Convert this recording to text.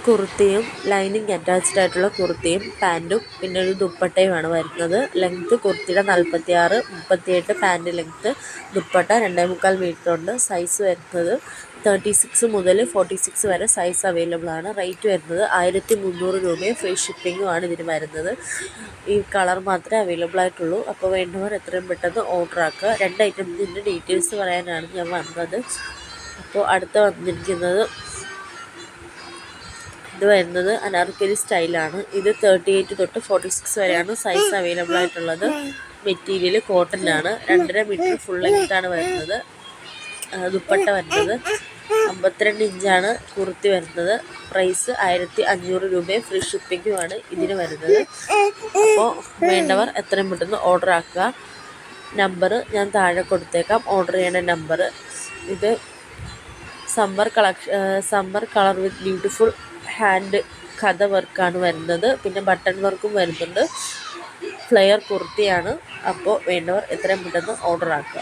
കുർത്തിയും lining attached ആയിട്ടുള്ള കുർത്തിയും പാൻറ്റും പിന്നെ ഒരു ദുപ്പട്ടയുമാണ് വരുന്നത്. ലെങ്ത്ത് കുർത്തിയുടെ 46, 38 പാൻറ്റ് ലെങ്ത്ത്. ദുപ്പട്ട 2.25 മീറ്റർ ഉണ്ട്. സൈസ് വരുന്നത് 36 മുതൽ 46 വരെ സൈസ് അവൈലബിൾ ആണ്. റേറ്റ് വരുന്നത് 1300 രൂപയും ഫ്രീ ഷിപ്പിങ്ങും ആണ് ഇതിന് വരുന്നത്. ഈ കളർ മാത്രമേ അവൈലബിൾ ആയിട്ടുള്ളൂ. അപ്പോൾ വേണ്ടവർ എത്രയും പെട്ടെന്ന് ഓർഡർ ആക്കുക. 2 ഐറ്റംസിൻ്റെ ഡീറ്റെയിൽസ് പറയാനാണ് ഞാൻ വന്നത്. അപ്പോൾ അടുത്ത വന്നിരിക്കുന്നത് ഇത് വരുന്നത് അനാർക്കലി സ്റ്റൈലാണ്. ഇത് 38 തൊട്ട് 46 വരെയാണ് സൈസ് അവൈലബിൾ ആയിട്ടുള്ളത്. മെറ്റീരിയൽ കോട്ടനാണ്. 2.5 മീറ്റർ ഫുൾ ലെങ്ത്താണ് വരുന്നത്. ദുപ്പട്ട വരുന്നത് 52 ഇഞ്ചാണ് കുർത്തി വരുന്നത്. പ്രൈസ് 1500 രൂപയും ഫ്രീ ഷിപ്പിങ്ങുമാണ് ഇതിന് വരുന്നത്. അപ്പോൾ വേണ്ടവർ എത്രയും പെട്ടെന്ന് ഓർഡർ ആക്കുക. നമ്പർ ഞാൻ താഴെ കൊടുത്തേക്കാം, ഓർഡർ ചെയ്യേണ്ട നമ്പർ. ഇത് സമ്മർ കളർ വിത്ത് ബ്യൂട്ടിഫുൾ ഹാൻഡ് കഥ വർക്കാണ് വരുന്നത്. പിന്നെ ബട്ടൺ വർക്കും വരുന്നുണ്ട്. ഫ്ലെയർ കുർത്തിയാണ്. അപ്പോൾ വേണ്ടവർ എത്രയും പെട്ടെന്ന് ഓർഡർ ആക്കുക.